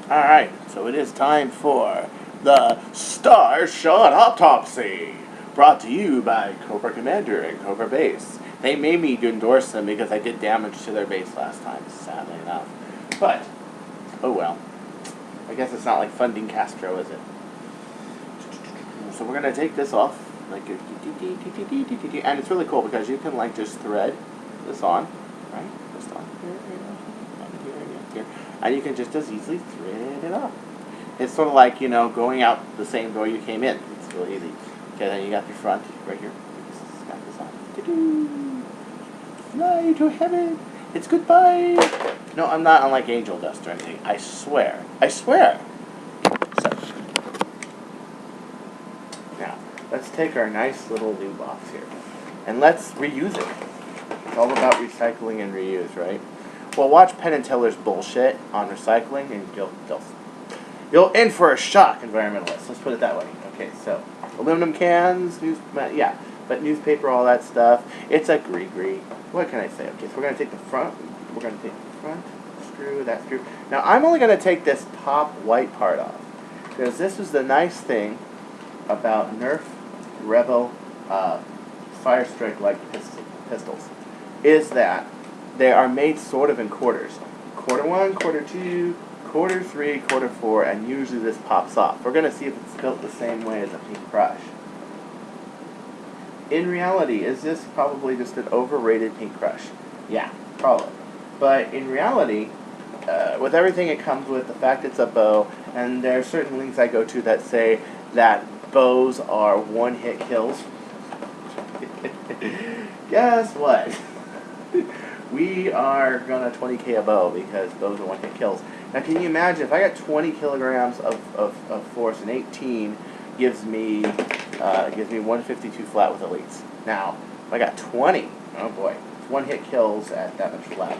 Alright, so it is time for the Star Shot Autopsy, brought to you by Cobra Commander and Cobra Base. They made me endorse them because I did damage to their base last time, sadly enough. But, oh well. I guess it's not like funding Castro, is it? So we're going to take this off, like, and it's really cool because you can, like, just thread this on, right? Just on here. And you can just as easily thread it off. It's sort of like, you know, going out the same door you came in. It's really easy. Okay, then you got your front right here. Snap this on. Fly to heaven. It's goodbye. No, I'm not on like angel dust or anything. I swear. I swear. So, now, let's take our nice little lube box here. And let's reuse it. It's all about recycling and reuse, right? Well, watch Penn and Teller's bullshit on recycling, and you'll in for a shock, environmentalists. Let's put it that way. Okay, so aluminum cans, but newspaper, all that stuff. It's a gree. What can I say? Okay, so we're gonna take the front. We're gonna take the front screw, that screw. Now I'm only gonna take this top white part off because this is the nice thing about Nerf Rebel Fire Strike like pistols, is that they are made sort of in quarters. Quarter 1, quarter 2, quarter 3, quarter 4, and usually this pops off. We're going to see if it's built the same way as a Pink Crush. In reality, is this probably just an overrated Pink Crush? Yeah, probably. But in reality, with everything it comes with, the fact it's a bow, and there are certain links I go to that say that bows are one-hit kills. Guess what? We are gonna 20k a bow because bows are one-hit kills. Now, can you imagine if I got 20 kilograms of force and 18 gives me 152 flat with elites. Now, if I got 20, oh boy, one-hit kills at that much flat.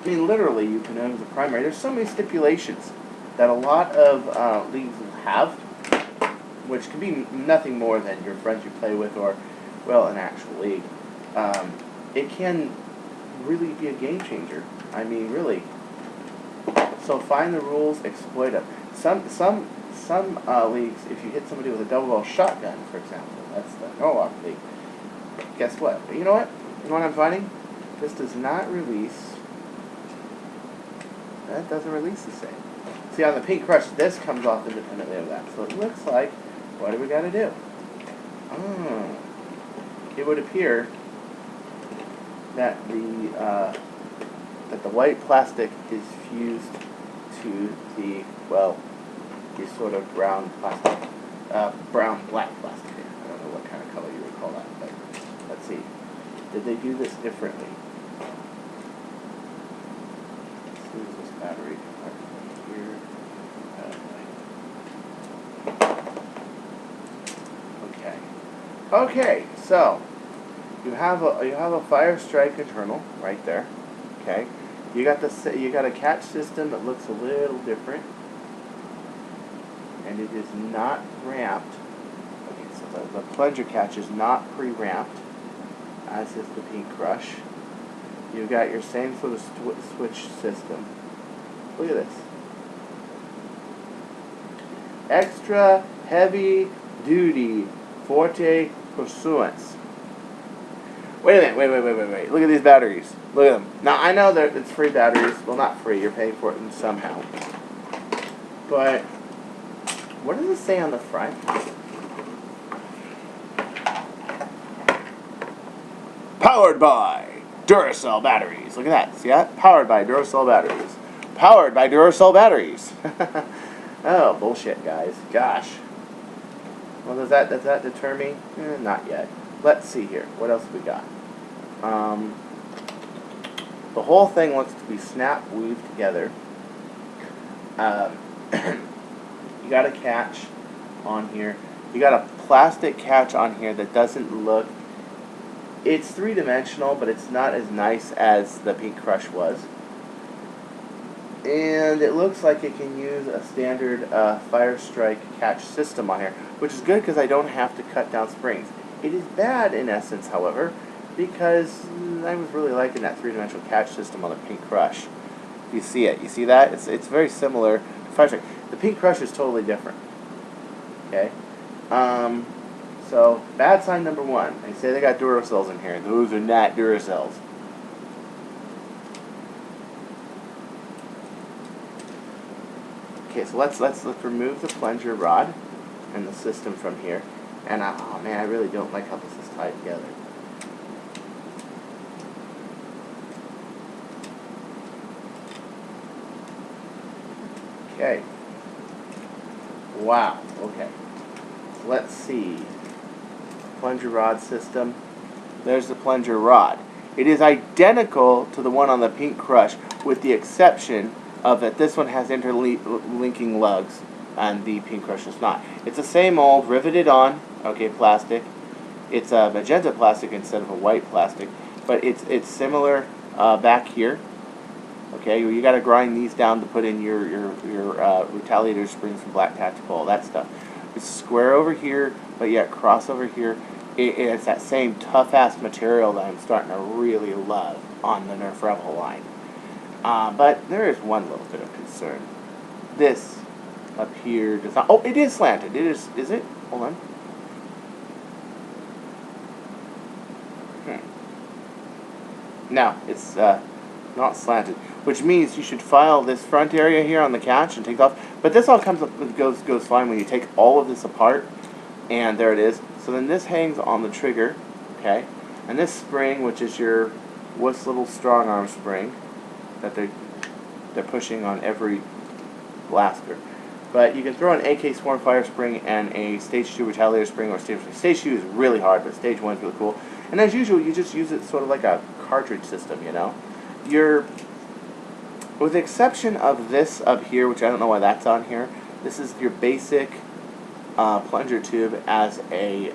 I mean, literally, you can own the primary. There's so many stipulations that a lot of leagues will have, which can be nothing more than your friends you play with or, well, an actual league. It can really be a game changer. I mean, really. So find the rules, exploit them. Some leagues, if you hit somebody with a double-barrel shotgun, for example, that's the Norwalk League. Guess what? But you know what? You know what I'm finding? This does not release. That doesn't release the same. See, on the Pink Crush, this comes off independently of that. So it looks like, what do we got to do? It would appear that the white plastic is fused to the sort of brown black plastic. I don't know what kind of color you would call that, but let's see. Did they do this differently? Let's use this battery here. Okay, so you have a Fire Strike internal right there. Okay, you got a catch system that looks a little different, and it is not ramped. Okay, so the plunger catch is not pre-ramped, as is the Pink Crush. You've got your same sort of switch system. Look at this. Extra heavy duty forte pursuance. Wait a minute, wait. Look at these batteries. Look at them. Now, I know that it's free batteries. Well, not free. You're paying for it somehow. But what does it say on the front? Powered by Duracell batteries. Look at that. See that? Powered by Duracell batteries. Powered by Duracell batteries. Oh, bullshit, guys. Gosh. Well, does that deter me? Not yet. Let's see here. What else we got? The whole thing wants to be snap weaved together. You got a catch on here. You got a plastic catch on here that doesn't look. It's three-dimensional, but it's not as nice as the Pink Crush was. And it looks like it can use a standard Fire Strike catch system on here, which is good because I don't have to cut down springs. It is bad in essence, however, because I was really liking that three-dimensional catch system on the Pink Crush. You see it. You see that? It's very similar to Fire Strike. The Pink Crush is totally different. Okay? So, bad sign number one. They say they got Duracells in here. Those are not Duracells. Okay, so let's remove the plunger rod and the system from here. And oh man, I really don't like how this is tied together. Okay. Wow. Okay. Let's see. Plunger rod system. There's the plunger rod. It is identical to the one on the Pink Crush, with the exception of that this one has interlinking lugs and the Pink Crush does not. It's the same old riveted on, okay, plastic. It's a magenta plastic instead of a white plastic, but it's similar back here. Okay, you got to grind these down to put in your retaliator springs from Black Tactical, all that stuff. It's square over here, but yet cross over here. It's that same tough-ass material that I'm starting to really love on the Nerf Rebel line. But there is one little bit of concern. This up here does not... Oh, it is slanted. It is it? Hold on. No, it's not slanted, which means you should file this front area here on the catch and take it off. But this all comes up and goes fine when you take all of this apart, and there it is. So then this hangs on the trigger, okay, and this spring, which is your Wuss little strong arm spring that they're pushing on every blaster. But you can throw an AK Swarm Fire spring and a Stage 2 Retaliator spring, or Stage 2 is really hard, but Stage 1 is really cool. And as usual, you just use it sort of like a cartridge system, you know. With the exception of this up here, which I don't know why that's on here, this is your basic plunger tube as a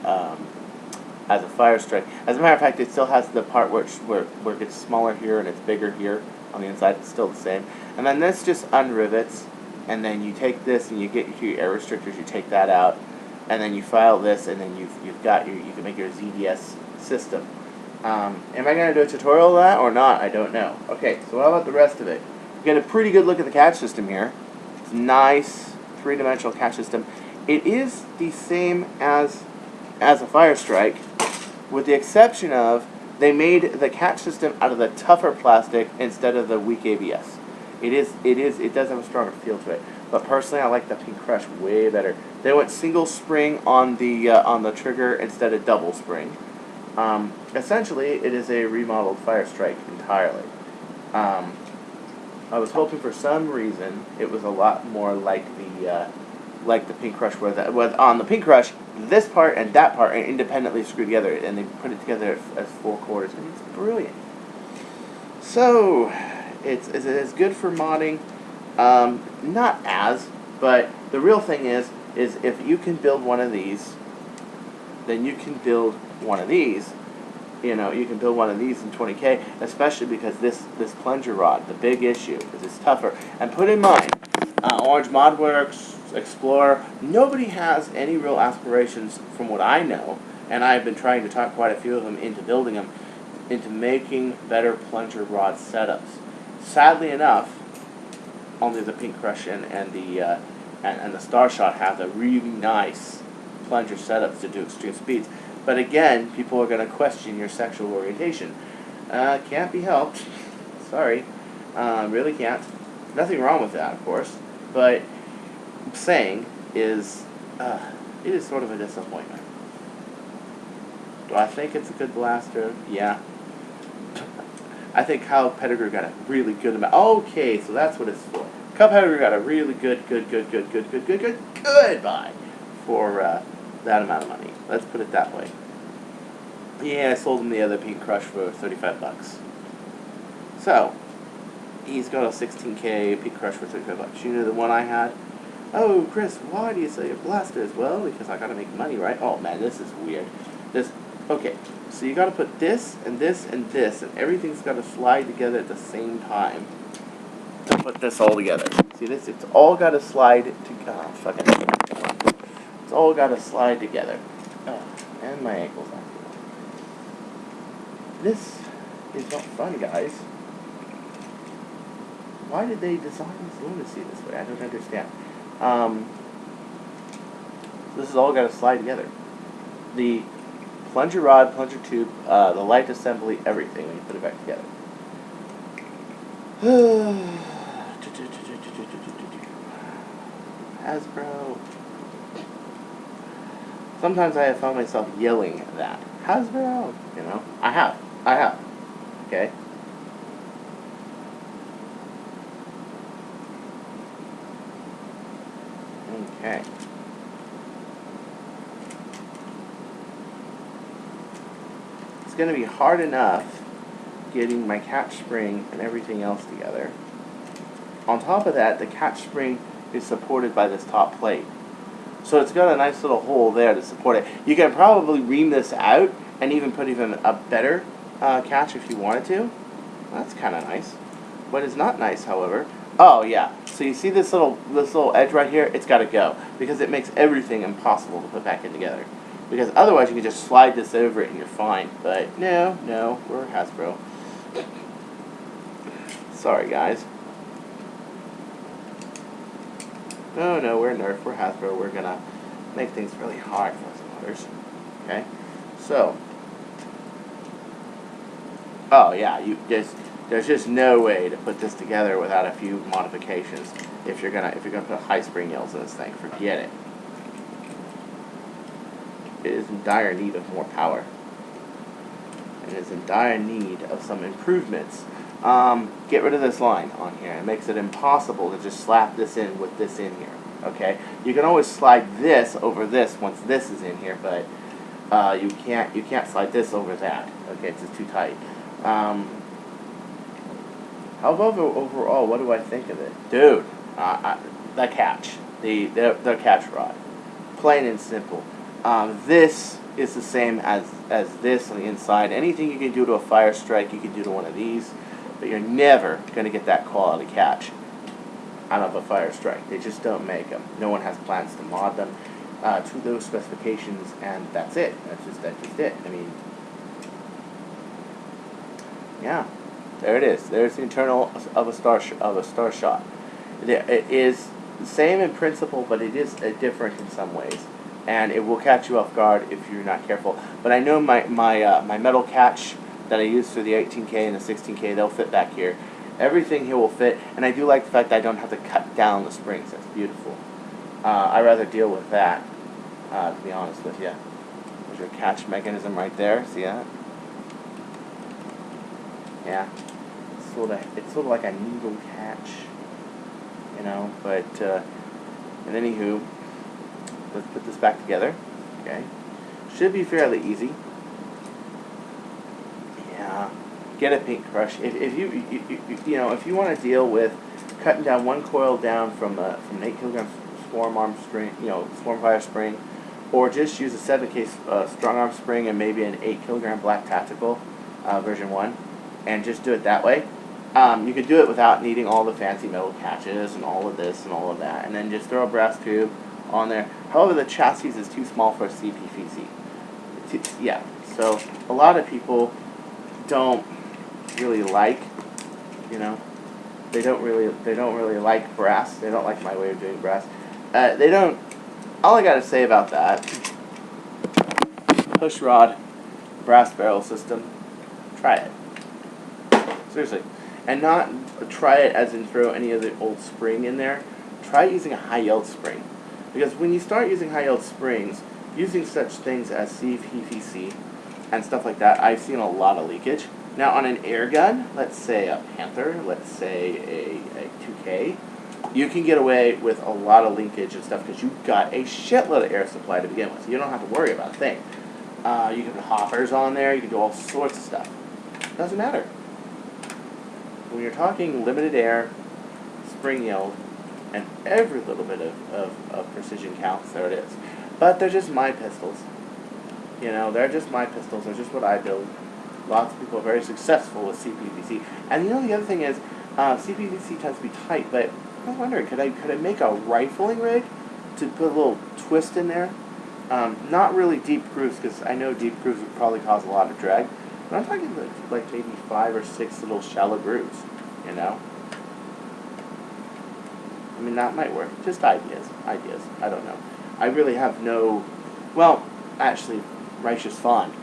Fire Strike. As a matter of fact, it still has the part where it gets smaller here and it's bigger here on the inside. It's still the same. And then this just unrivets, and then you take this and you get your air restrictors. You take that out, and then you file this, and then you can make your ZDS system. Am I going to do a tutorial of that or not? I don't know. Okay, so how about the rest of it? You get a pretty good look at the catch system here. It's a nice three-dimensional catch system. It is the same as a Fire Strike, with the exception of they made the catch system out of the tougher plastic instead of the weak ABS. It does have a stronger feel to it. But personally, I like the Pink Crush way better. They went single spring on the trigger instead of double spring. Essentially, it is a remodeled Fire Strike entirely. I was hoping for some reason it was a lot more like the Pink Crush, where on the Pink Crush, this part and that part are independently screwed together, and they put it together as 4 quarters, and it's brilliant. So, it's good for modding. Not as, but the real thing is if you can build one of these, then you can build one of these. You know, you can build one of these in 20K, especially because this plunger rod, the big issue is it's tougher. And put in mind, Orange Modworks, Explorer, nobody has any real aspirations from what I know, and I've been trying to talk quite a few of them into building them, into making better plunger rod setups. Sadly enough, only the Pink Crush and the Starshot have the really nice plunger setups to do extreme speeds. But again, people are going to question your sexual orientation. Can't be helped. Sorry. Really can't. Nothing wrong with that, of course. But what I'm saying is, it is sort of a disappointment. Do I think it's a good blaster? Yeah. I think Kyle Pettigrew got a really good amount. Okay, so that's what it's for. Kyle Pettigrew got a really good buy for that amount of money. Let's put it that way. Yeah, I sold him the other Pink Crush for $35. So, he's got a 16K Pink Crush for $35. You know the one I had? Oh, Chris, why do you sell your blasters? Well, because I gotta make money, right? Oh man, this is weird. Okay, so you gotta put this and this and this, and everything's gotta slide together at the same time to put this all together. See this? It's all gotta slide together. Oh, fucking. It's all gotta slide together. Oh, and my ankle's on. This is not fun, guys. Why did they design this lunacy this way? I don't understand. This is all got to slide together. The plunger rod, plunger tube, the light assembly, everything when you put it back together. Hasbro. Sometimes I have found myself yelling at that. Hasbro! You know? I have. Okay? Okay. It's going to be hard enough getting my catch spring and everything else together. On top of that, the catch spring is supported by this top plate. So it's got a nice little hole there to support it. You can probably ream this out and even put even a better catch if you wanted to. That's kind of nice. What is not nice, however, oh yeah, so you see this little edge right here? It's got to go because it makes everything impossible to put back in together. Because otherwise you can just slide this over it and you're fine. But no, we're Hasbro. Sorry guys. No, we're Nerf, we're Hasbro, we're gonna make things really hard for us others. Okay? So, oh yeah, there's just no way to put this together without a few modifications. If you're gonna put high spring yields in this thing, forget it. It is in dire need of more power. It is in dire need of some improvements. Get rid of this line on here. It makes it impossible to just slap this in with this in here. Okay, you can always slide this over this once this is in here, but you can't slide this over that. Okay, it's just too tight. How about overall? What do I think of it, dude? The catch, the catch rod, plain and simple. This is the same as this on the inside. Anything you can do to a Fire Strike, you can do to one of these. But you're never going to get that quality catch out of a Fire Strike. They just don't make them. No one has plans to mod them to those specifications, and that's it. That's just it. I mean, yeah, there it is. There's the internal of a star shot. It is the same in principle, but it is different in some ways, and it will catch you off guard if you're not careful. But I know my metal catch that I use for the 18K and the 16K, they'll fit back here. Everything here will fit, and I do like the fact that I don't have to cut down the springs. That's beautiful. I'd rather deal with that, to be honest with you. There's your catch mechanism right there. See that? Yeah. It's sort of like a needle catch, you know. But and anywho, let's put this back together. Okay. Should be fairly easy. Get a paint crush. If you want to deal with cutting down one coil down from an 8 kg swarm arm spring, swarm fire spring, or just use a 7K strong arm spring and maybe an 8 kg black tactical version 1, and just do it that way. You could do it without needing all the fancy metal catches and all of this and all of that, and then just throw a brass tube on there. However, the chassis is too small for a CPVC. Yeah, so a lot of people don't really like, they don't really like brass. They don't like my way of doing brass. They don't. All I gotta say about that: push rod, brass barrel system. Try it, seriously, and not try it as in throw any of the old spring in there. Try using a high yield spring, because when you start using high yield springs, using such things as CPVC and stuff like that, I've seen a lot of leakage. Now on an air gun, let's say a Panther, let's say a 2K, you can get away with a lot of linkage and stuff because you've got a shitload of air supply to begin with. So you don't have to worry about a thing. You can put hoppers on there, you can do all sorts of stuff. Doesn't matter. When you're talking limited air, spring yield, and every little bit of precision counts, there it is. But they're just my pistols. They're just my pistols. They're just what I build. Lots of people are very successful with CPVC. And the other thing is, CPVC tends to be tight, but I was wondering, could I make a rifling rig to put a little twist in there? Not really deep grooves, because I know deep grooves would probably cause a lot of drag. But I'm talking like maybe 5 or 6 little shallow grooves, mean, that might work. Just ideas. Ideas. I don't know. I really have no... Well, actually, Righteous Fond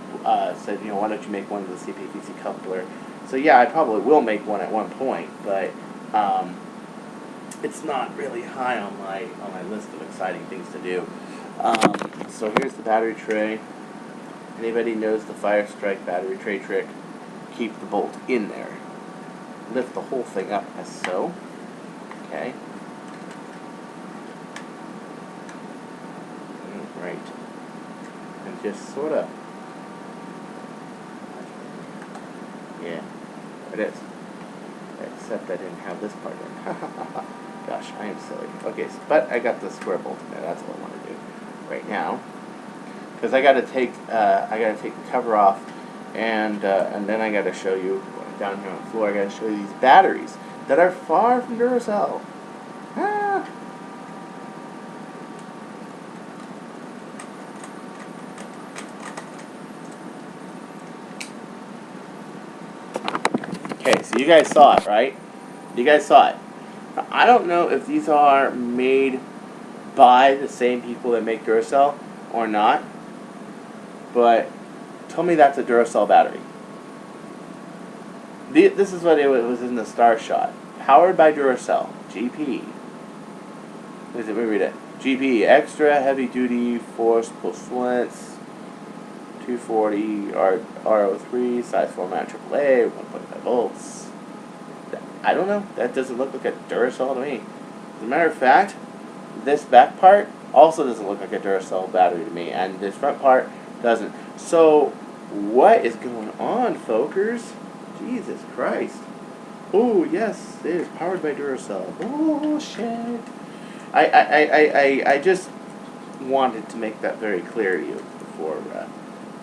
said, you know, why don't you make one with the CPVC coupler? So yeah, I probably will make one at one point, but it's not really high on my list of exciting things to do. So here's the battery tray. Anybody knows the Fire Strike battery tray trick? Keep the bolt in there. Lift the whole thing up as so. Okay. Right. And just sort of. Yeah. There it is. Except I didn't have this part in. Gosh, I am silly. Okay, but I got the square bolt in there. That's what I want to do right now. Because I got to take the cover off, and then I got to show you down here on the floor. I got to show you these batteries that are far from Duracell. Ah. Okay, so you guys saw it, right? You guys saw it. Now, I don't know if these are made by the same people that make Duracell or not, but tell me that's a Duracell battery. This is what it was in the star shot. Powered by Duracell. GP. Let me read it. GP, extra heavy duty forcible slits. 240 RO3, size format AAA, 1.5 volts. I don't know. That doesn't look like a Duracell to me. As a matter of fact, this back part also doesn't look like a Duracell battery to me, and this front part doesn't. So, what is going on, folkers? Jesus Christ. Oh, yes, it is powered by Duracell. Oh, shit. I just wanted to make that very clear to you before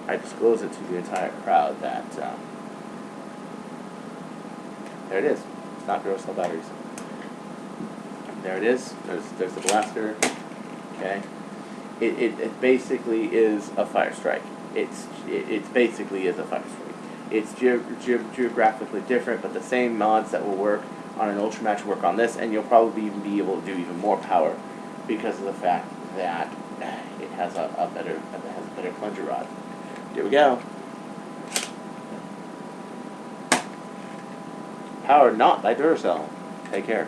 I disclose it to the entire crowd that there it is. It's not Duracell batteries. There it is. There's the blaster. Okay. It basically is a Fire Strike. It basically is a Fire Strike. It's geographically different, but the same mods that will work on an Ultra Match work on this, and you'll probably even be able to do even more power because of the fact that it has a better plunger rod. Here we go. Powered not by Duracell. Take care.